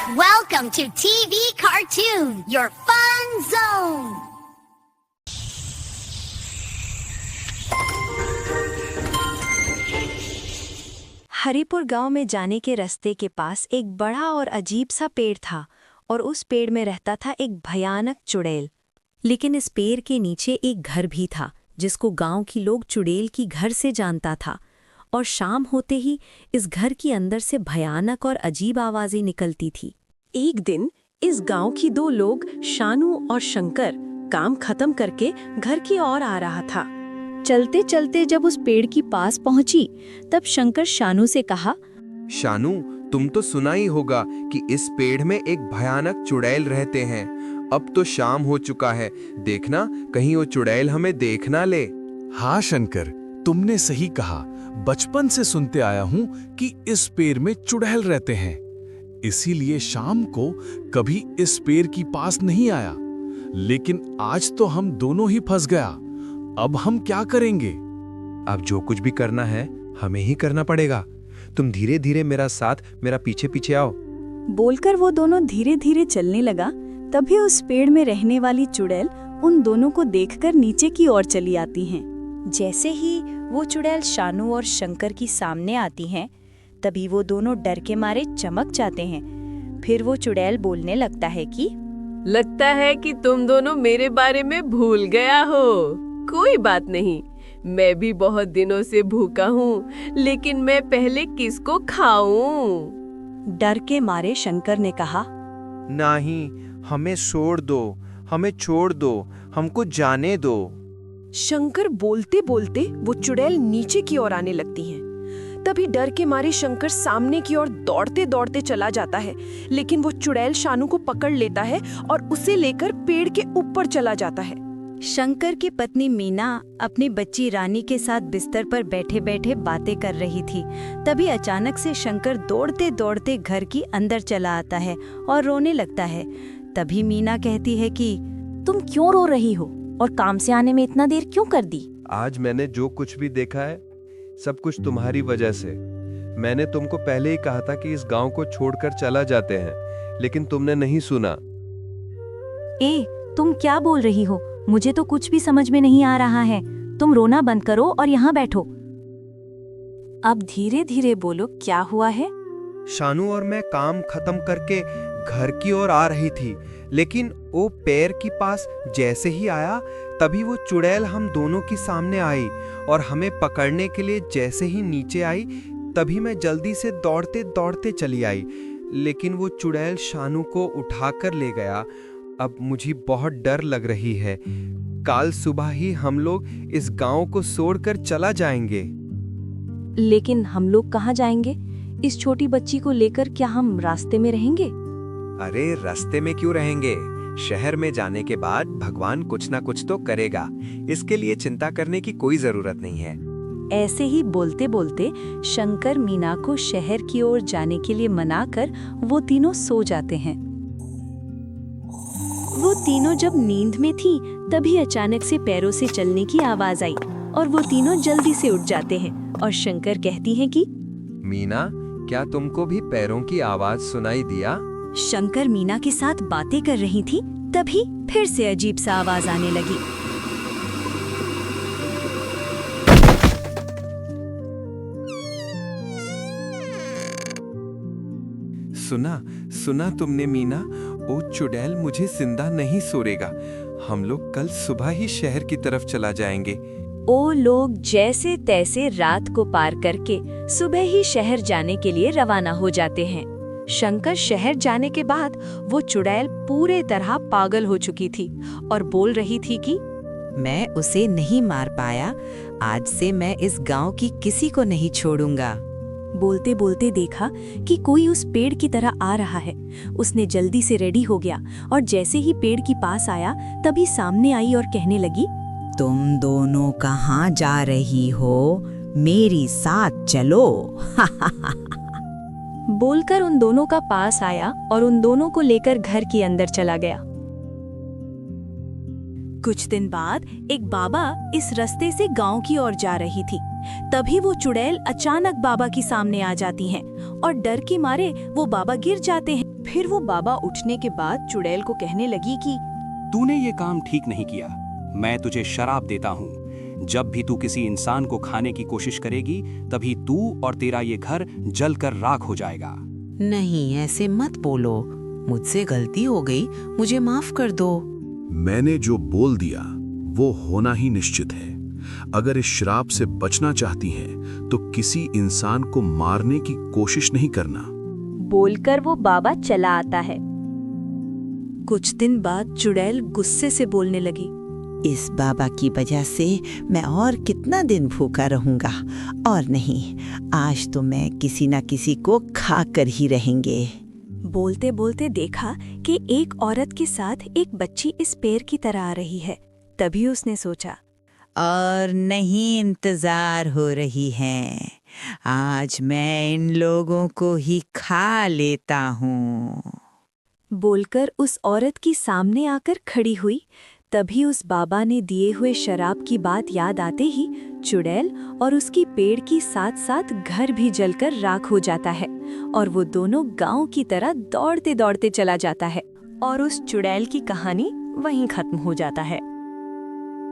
Welcome to TV Cartoon, your fun zone. Haripur गांव में जाने के रास्ते के पास एक बड़ा और अजीब सा पेड़ था और उस पेड़ में रहता था एक भयानक चुड़ैल। लेकिन इस पेड़ के नीचे एक घर भी था जिसको गांव की लोग चुड़ैल की घर से जानता था। और शाम होते ही इस घर के अंदर से भयानक और अजीब आवाजें निकलती थी। एक दिन इस गांव की दो लोग शानू और शंकर काम खत्म करके घर की ओर आ रहा था। चलते चलते जब उस पेड़ की पास पहुंची तब शंकर शानू से कहा, शानू, तुम तो सुना ही होगा कि इस पेड़ में एक भयानक चुड़ैल रहते हैं। अब तो शाम हो चुका है, देखना कहीं वो चुड़ैल हमें देख ना ले। हाँ शंकर, तुमने सही कहा। बचपन से सुनते आया हूँ कि इस पेड़ में चुड़ैल रहते हैं, इसीलिए शाम को कभी इस पेड़ की पास नहीं आया। लेकिन आज तो हम दोनों ही फंस गया। अब हम क्या करेंगे? अब जो कुछ भी करना है हमें ही करना पड़ेगा। तुम धीरे धीरे मेरा साथ, मेरा पीछे पीछे आओ। बोलकर वो दोनों धीरे धीरे चलने लगा। तभी उस पेड़ में रहने वाली चुड़ैल उन दोनों को देखकर नीचे की ओर चली आती हैं। जैसे ही वो चुड़ैल शानू और शंकर की सामने आती हैं, तभी वो दोनों डर के मारे चमक जाते हैं। फिर वो चुड़ैल बोलने लगता है कि लगता है कि तुम दोनों मेरे बारे में भूल गया हो। कोई बात नहीं, मैं भी बहुत दिनों से भूखा हूँ, लेकिन मैं पहले किसको खाऊं? डर के मारे शंकर ने कहा, नहीं, हमें छोड़ दो, हमें छोड़ दो, हमको जाने दो। शंकर बोलते बोलते वो चुड़ैल नीचे की ओर आने लगती है। तभी डर के मारे शंकर सामने की ओर दौड़ते दौड़ते चला जाता है, लेकिन वो चुड़ैल शानू को पकड़ लेता है और उसे लेकर पेड़ के ऊपर चला जाता है। शंकर की पत्नी मीना अपनी बच्ची रानी के साथ बिस्तर पर बैठे बैठे बातें कर रही थी। तभी अचानक से शंकर दौड़ते दौड़ते घर की अंदर चला आता है और रोने लगता है। तभी मीना कहती है कि तुम क्यों रो रही हो और काम से आने में इतना देर क्यों कर दी? आज मैंने जो कुछ भी देखा है सब कुछ तुम्हारी वजह से। मैंने तुमको पहले ही कहा था कि इस गांव को छोड़कर चला जाते हैं, लेकिन तुमने नहीं सुना। तुम क्या बोल रही हो? मुझे तो कुछ भी समझ में नहीं आ रहा है। तुम रोना बंद करो और यहाँ बैठो। अब धीरे धीरे बोलो, क्या हुआ है? शानू और मैं काम खत्म करके घर की ओर आ रही थी, लेकिन वो पेड़ के पास जैसे ही आया तभी वो चुड़ैल हम दोनों के सामने आई और हमें पकड़ने के लिए जैसे ही नीचे आई तभी मैं जल्दी से दौड़ते दौड़ते चली आई, लेकिन वो चुड़ैल शानू को उठाकर ले गया। अब मुझे बहुत डर लग रही है। कल सुबह ही हम लोग इस गांव को छोड़कर चला जाएंगे। लेकिन हम लोग कहाँ जाएंगे? इस छोटी बच्ची को लेकर क्या हम रास्ते में रहेंगे? अरे रास्ते में क्यों रहेंगे? शहर में जाने के बाद भगवान कुछ ना कुछ तो करेगा, इसके लिए चिंता करने की कोई जरूरत नहीं है। ऐसे ही बोलते बोलते शंकर मीना को शहर की ओर जाने के लिए मनाकर वो तीनों सो जाते हैं। वो तीनों जब नींद में थी तभी अचानक से पैरों से चलने की आवाज आई और वो तीनों जल्दी से उठ जाते हैं। और शंकर कहती हैं कि मीना, क्या तुमको भी पैरों की आवाज सुनाई दिया? शंकर मीना के साथ बातें कर रही थी, तभी फिर से अजीब सा आवाज आने लगी। सुना सुना तुमने मीना? वो चुड़ैल मुझे जिंदा नहीं छोड़ेगा। हम लोग कल सुबह ही शहर की तरफ चला जाएंगे। वो लोग जैसे तैसे रात को पार करके सुबह ही शहर जाने के लिए रवाना हो जाते हैं। शंकर शहर जाने के बाद वो चुड़ैल पूरे तरह पागल हो चुकी थी और बोल रही थी कि मैं उसे नहीं मार पाया, आज से मैं इस गांव की किसी को नहीं छोड़ूंगा। बोलते बोलते देखा कि कोई उस पेड़ की तरह आ रहा है। उसने जल्दी से रेडी हो गया और जैसे ही पेड़ के पास आया तभी सामने आई और कहने लगी, तुम दोनों कहाँ जा रही हो? मेरी साथ चलो। बोलकर उन दोनों का पास आया और उन दोनों को लेकर घर के अंदर चला गया। कुछ दिन बाद एक बाबा इस रास्ते से गांव की ओर जा रही थी। तभी वो चुड़ैल अचानक बाबा की सामने आ जाती हैं और डर के मारे वो बाबा गिर जाते हैं। फिर वो बाबा उठने के बाद चुड़ैल को कहने लगी कि तूने ये काम ठीक नहीं किया। मैं तुझे शराप देता हूँ। जब भी तू किसी इंसान को खाने की कोशिश करेगी, तभी तू और तेरा ये घर जलकर राख हो जाएगा। नहीं, ऐसे मत बोलो। मुझसे गलती हो गई, मुझे माफ कर दो। मैंने जो बोल दिया वो होना ही निश्चित है। अगर इस श्राप से बचना चाहती हैं तो किसी इंसान को मारने की कोशिश नहीं करना। बोलकर वो बाबा चला आता है। कुछ दिन बाद चुड़ैल गुस्से से बोलने लगी। इस बाबा की वजह से मैं और कितना दिन भूखा रहूंगा। और नहीं, आज तो मैं किसी ना किसी को खा कर ही रहेंगे। बोलते बोलते देखा कि एक औरत के साथ एक बच्ची इस पेड़ की तरह आ रही है। तभी उसने सोचा, और नहीं इंतजार हो रही है, आज मैं इन लोगों को ही खा लेता हूँ। बोलकर उस औरत की सामने आकर खड़ी हुई। तभी उस बाबा ने दिए हुए शराब की बात याद आते ही चुड़ैल और उसकी पेड़ की साथ साथ घर भी जलकर राख हो जाता है और वो दोनों गांव की तरह दौड़ते दौड़ते चला जाता है और उस चुड़ैल की कहानी वहीं खत्म हो जाता है।